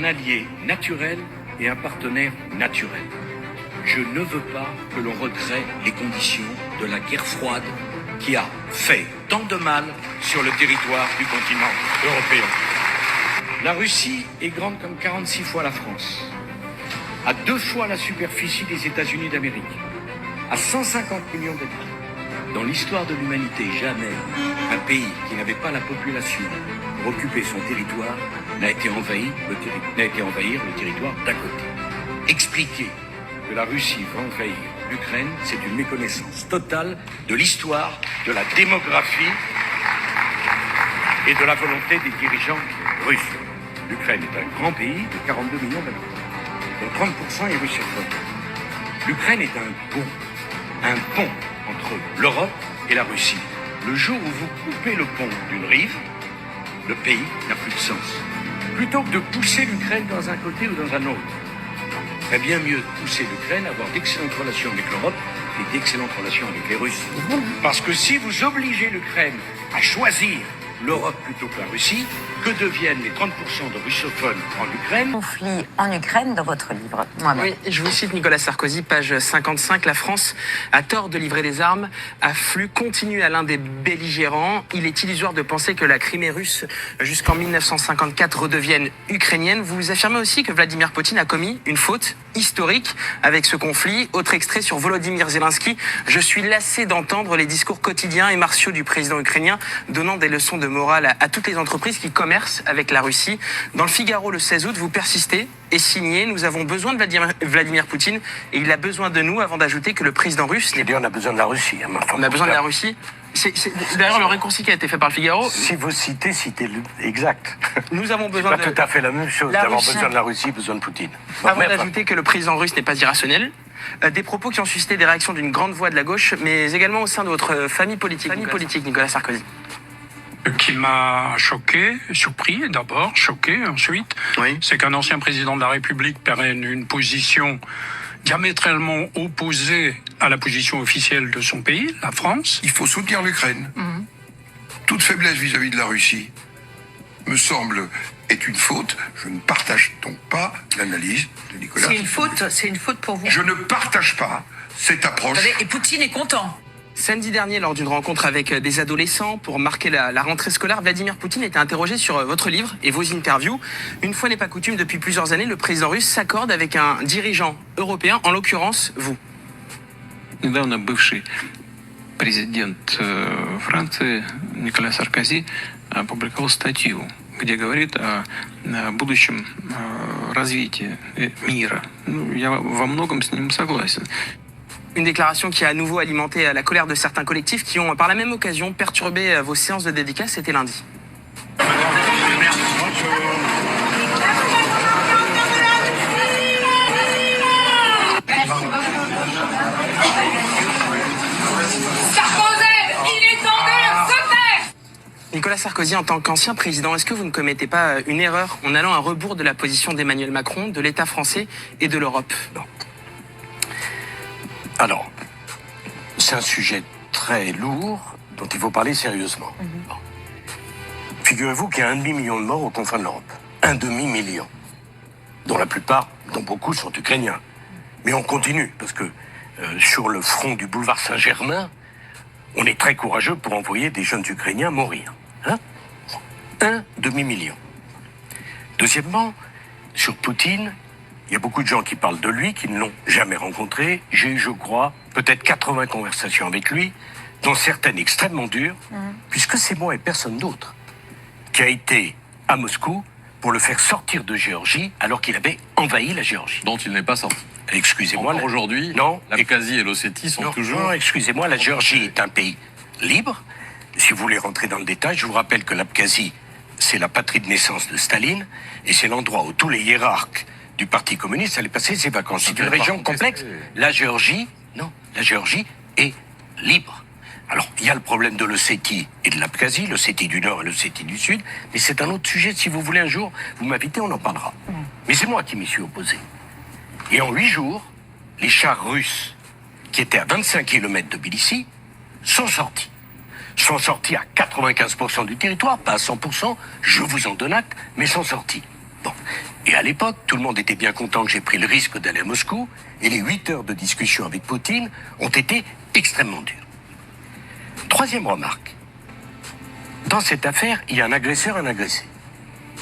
Un allié naturel et un partenaire naturel. Je ne veux pas que l'on recrée les conditions de la guerre froide qui a fait tant de mal sur le territoire du continent européen. La Russie est grande comme 46 fois la France, à 2 fois la superficie des États-Unis d'Amérique, à 150 millions d'habitants. Dans l'histoire de l'humanité, jamais un pays qui n'avait pas la population pour occuper son territoire n'a été envahir le territoire d'à côté. Expliquer que la Russie va envahir l'Ukraine, c'est une méconnaissance totale de l'histoire, de la démographie et de la volonté des dirigeants russes. L'Ukraine est un grand pays de 42 millions d'habitants, dont 30% est russophone. L'Ukraine est un pont entre l'Europe et la Russie. Le jour où vous coupez le pont d'une rive, le pays n'a plus de sens. Plutôt que de pousser l'Ukraine dans un côté ou dans un autre, très bien mieux de pousser l'Ukraine à avoir d'excellentes relations avec l'Europe et d'excellentes relations avec les Russes. Parce que si vous obligez l'Ukraine à choisir l'Europe plutôt que la Russie, que deviennent les 30% de russophones en Ukraine? Conflit en Ukraine dans votre livre. Oui, je vous cite Nicolas Sarkozy, page 55. La France a tort de livrer des armes à flux continu à l'un des belligérants. Il est illusoire de penser que la Crimée russe jusqu'en 1954 redevienne ukrainienne. Vous affirmez aussi que Vladimir Poutine a commis une faute historique avec ce conflit. Autre extrait sur Volodymyr Zelensky. Je suis lassé d'entendre les discours quotidiens et martiaux du président ukrainien donnant des leçons de morale à toutes les entreprises qui commercent avec la Russie. Dans le Figaro le 16 août, vous persistez et signez. Nous avons besoin de Vladimir Poutine et il a besoin de nous, avant d'ajouter que le président russe... On a besoin de la Russie. Hein, on a besoin de la Russie. C'est d'ailleurs le raccourci qui a été fait par le Figaro. Si vous citez-le exact. Nous avons besoin de... tout à fait la même chose. D'avoir besoin de la Russie, besoin de Poutine. Avant d'ajouter que le président russe n'est pas irrationnel. Des propos qui ont suscité des réactions d'une grande voix de la gauche, mais également au sein de votre famille politique, Nicolas Sarkozy. Qui m'a choqué, surpris d'abord, choqué ensuite, oui. C'est qu'un ancien président de la République prenne une position diamétralement opposée à la position officielle de son pays, la France. Il faut soutenir l'Ukraine. Toute faiblesse vis-à-vis de la Russie, me semble, est une faute. Je ne partage donc pas l'analyse de Nicolas. C'est une faute pour vous. Je ne partage pas cette approche. Et Poutine est content. Samedi dernier, lors d'une rencontre avec des adolescents pour marquer la rentrée scolaire, Vladimir Poutine était interrogé sur votre livre et vos interviews. Une fois n'est pas coutume, depuis plusieurs années, le président russe s'accorde avec un dirigeant européen, en l'occurrence vous. Недавно бывший президент Франции Никола Саркози опубликовал статью, где говорит о будущем развитии мира. Я во многом с ним согласен. Une déclaration qui a à nouveau alimenté la colère de certains collectifs qui ont, par la même occasion, perturbé vos séances de dédicace. C'était lundi. Nicolas Sarkozy, en tant qu'ancien président, est-ce que vous ne commettez pas une erreur en allant à rebours de la position d'Emmanuel Macron, de l'État français et de l'Europe? Non. Alors, c'est un sujet très lourd dont il faut parler sérieusement. Bon. Figurez-vous qu'il y a 1,5 million de morts aux confins de l'Europe. 1,5 million. Dont la plupart, dont beaucoup sont ukrainiens. Mais on continue, parce que sur le front du boulevard Saint-Germain, on est très courageux pour envoyer des jeunes Ukrainiens mourir. Hein? 1,5 million. Deuxièmement, sur Poutine, il y a beaucoup de gens qui parlent de lui, qui ne l'ont jamais rencontré. J'ai eu, je crois, peut-être 80 conversations avec lui, dont certaines extrêmement dures, puisque c'est moi et personne d'autre qui a été à Moscou pour le faire sortir de Géorgie alors qu'il avait envahi la Géorgie. Dont il n'est pas sorti. Excusez-moi. Encore aujourd'hui, l'Abkhazie et l'Ossétie sont toujours... Non, excusez-moi, la Géorgie est un pays libre. Si vous voulez rentrer dans le détail, je vous rappelle que l'Abkhazie, c'est la patrie de naissance de Staline, et c'est l'endroit où tous les hiérarques du Parti communiste allaient passer ses vacances. C'est une région complexe. La Géorgie, non, la Géorgie est libre. Alors, il y a le problème de l'Ossétie et de l'Abkhazie, l'Ossétie du Nord et l'Ossétie du Sud, mais c'est un autre sujet. Si vous voulez un jour, vous m'invitez, on en parlera. Mais c'est moi qui m'y suis opposé. Et en 8 jours, les chars russes, qui étaient à 25 km de Tbilissi, sont sortis. Sont sortis à 95% du territoire, pas à 100%, je vous en donne acte, mais sont sortis. Bon. Et à l'époque, tout le monde était bien content que j'ai pris le risque d'aller à Moscou, et les 8 heures de discussion avec Poutine ont été extrêmement dures. Troisième remarque. Dans cette affaire, il y a un agresseur et un agressé.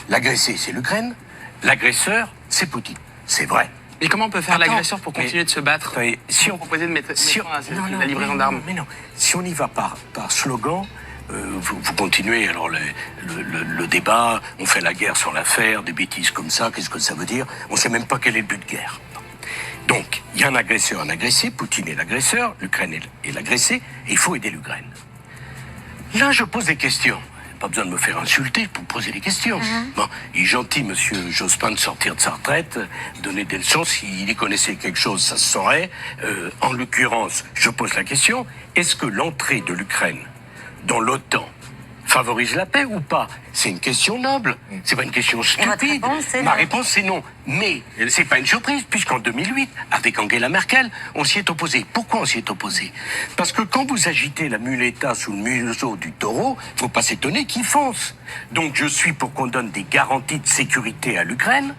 L'agressé, c'est l'Ukraine. L'agresseur, c'est Poutine. C'est vrai. Et comment on peut faire Attends, l'agresseur pour continuer de se battre? Si on proposait de mettre si fin à non, la livraison d'armes. Mais non, si on y va par slogan, vous continuez alors le débat, on fait la guerre sur l'affaire, des bêtises comme ça, qu'est-ce que ça veut dire? On ne sait même pas quel est le but de guerre. Donc, il y a un agresseur, un agressé, Poutine est l'agresseur, l'Ukraine est l'agressé, et il faut aider l'Ukraine. Là, je pose des questions. Pas besoin de me faire insulter pour poser des questions. Bon, il est gentil, monsieur Jospin, de sortir de sa retraite, donner des leçons. S'il y connaissait quelque chose, ça se saurait. En l'occurrence, je pose la question, est-ce que l'entrée de l'Ukraine dans l'OTAN favorise la paix ou pas? C'est une question noble. C'est pas une question stupide. Ma réponse, c'est non. Mais c'est pas une surprise, puisqu'en 2008, avec Angela Merkel, on s'y est opposé. Pourquoi on s'y est opposé? Parce que quand vous agitez la muleta sous le museau du taureau, faut pas s'étonner qu'il fonce. Donc je suis pour qu'on donne des garanties de sécurité à l'Ukraine,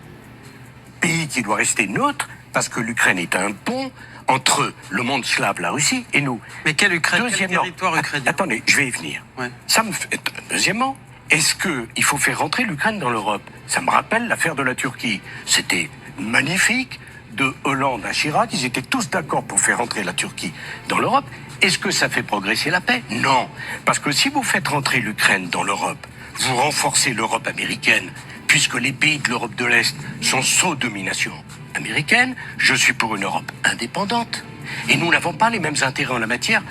pays qui doit rester neutre, parce que l'Ukraine est un pont entre le monde slave, la Russie, et nous. Mais quel Ukraine? Quel Deuxièmement, territoire ukrainien? attendez, je vais y venir. Ouais. Ça me fait... Deuxièmement, est-ce qu'il faut faire rentrer l'Ukraine dans l'Europe? Ça me rappelle l'affaire de la Turquie. C'était magnifique, de Hollande à Chirac, ils étaient tous d'accord pour faire rentrer la Turquie dans l'Europe. Est-ce que ça fait progresser la paix? Non. Parce que si vous faites rentrer l'Ukraine dans l'Europe, vous renforcez l'Europe américaine, puisque les pays de l'Europe de l'Est sont sous domination américaine. Je suis pour une Europe indépendante. Et nous n'avons pas les mêmes intérêts en la matière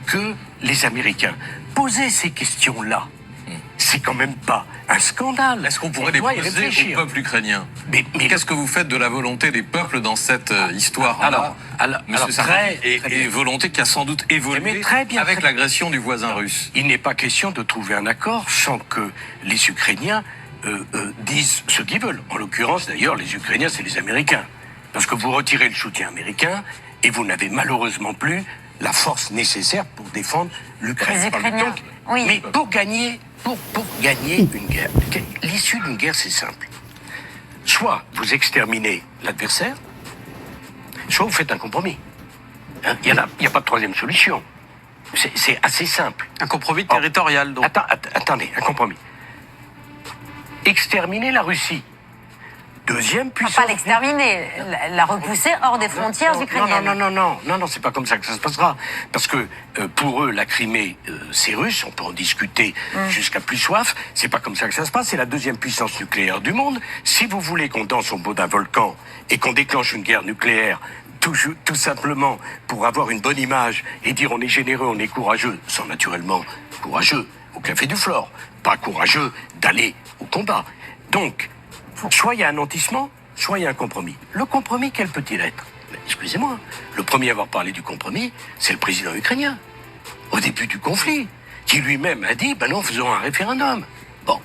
que les Américains. Poser ces questions-là, c'est quand même pas un scandale. Est-ce qu'on pourrait les doit y poser réfléchir. au peuple ukrainien? Mais Qu'est-ce que vous faites de la volonté des peuples dans cette histoire-là, Monsieur Sarkozy, et volonté qui a sans doute évolué Mais très bien, avec très bien. l'agression du voisin russe? Il n'est pas question de trouver un accord sans que les Ukrainiens disent ce qu'ils veulent. En l'occurrence, d'ailleurs, les Ukrainiens, c'est les Américains. Parce que vous retirez le soutien américain et vous n'avez malheureusement plus la force nécessaire pour défendre l'Ukraine. Les Ukrainiens, Donc, oui. Mais pour gagner une guerre, l'issue d'une guerre, c'est simple. Soit vous exterminez l'adversaire, soit vous faites un compromis. Hein, il n'y a pas de troisième solution. C'est assez simple. Un compromis territorial, donc. Attendez, un compromis. Exterminer la Russie. Deuxième puissance. Pas l'exterminer, la repousser hors des frontières ukrainiennes. Non, c'est pas comme ça que ça se passera. Parce que pour eux, la Crimée, c'est russe, on peut en discuter jusqu'à plus soif. C'est pas comme ça que ça se passe. C'est la deuxième puissance nucléaire du monde. Si vous voulez qu'on danse au bout d'un volcan et qu'on déclenche une guerre nucléaire, tout simplement pour avoir une bonne image et dire on est généreux, on est courageux, sont naturellement courageux au café du Flore, pas courageux d'aller au combat. Donc, soit il y a un nantissement, soit il y a un compromis. Le compromis, quel peut-il être? Excusez-moi, le premier à avoir parlé du compromis, c'est le président ukrainien, au début du conflit, qui lui-même a dit, non, faisons un référendum. Bon,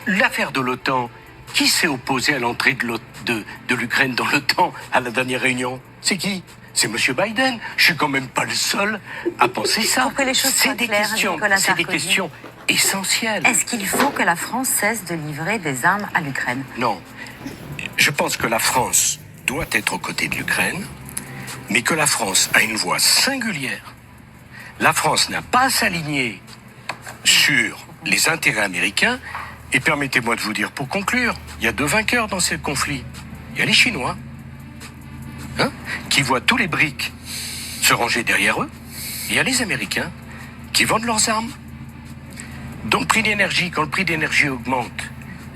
l'affaire de l'OTAN, qui s'est opposé à l'entrée de l'Ukraine dans l'OTAN à la dernière réunion? C'est qui? C'est M. Biden. Je suis quand même pas le seul à penser ça. Pour que les choses soient claires, Nicolas c'est des Sarkozy. questions essentielles. Est-ce qu'il faut que la France cesse de livrer des armes à l'Ukraine? Non. Je pense que la France doit être aux côtés de l'Ukraine, mais que la France a une voix singulière. La France n'a pas à s'aligner sur les intérêts américains. Et permettez-moi de vous dire, pour conclure, il y a deux vainqueurs dans ce conflit. Il y a les Chinois, qui voient tous les briques se ranger derrière eux. Et il y a les Américains qui vendent leurs armes. Donc, prix d'énergie, quand le prix d'énergie augmente,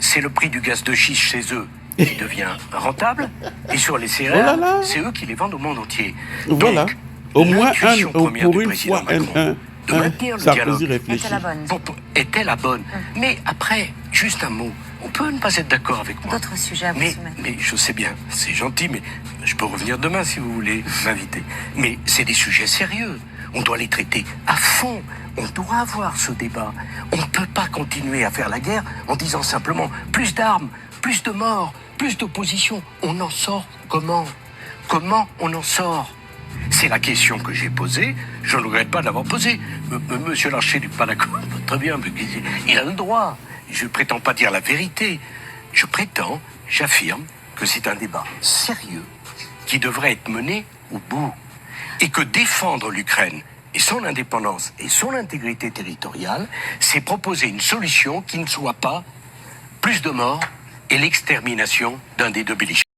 c'est le prix du gaz de schiste chez eux qui devient rentable. Et sur les céréales, c'est eux qui les vendent au monde entier. Voilà. Donc, Au moins l'intuition pour première du une président fois, Macron de maintenir le Sarkozy dialogue réfléchit. Était la bonne. était la bonne. Mais après, juste un mot. On peut ne pas être d'accord avec moi. D'autres sujets à vous soumettre. Mais je sais bien, c'est gentil, mais je peux revenir demain si vous voulez m'inviter. Mais c'est des sujets sérieux. On doit les traiter à fond. On doit avoir ce débat. On ne peut pas continuer à faire la guerre en disant simplement plus d'armes, plus de morts, plus d'opposition. On en sort comment? Comment on en sort? C'est la question que j'ai posée. Je ne regrette pas de l'avoir posée. Monsieur Larcher n'est pas d'accord. Très bien, mais il a le droit. Je ne prétends pas dire la vérité. Je prétends j'affirme que c'est un débat sérieux qui devrait être mené au bout. Et que défendre l'Ukraine et son indépendance et son intégrité territoriale, c'est proposer une solution qui ne soit pas plus de morts et l'extermination d'un des deux belligérants.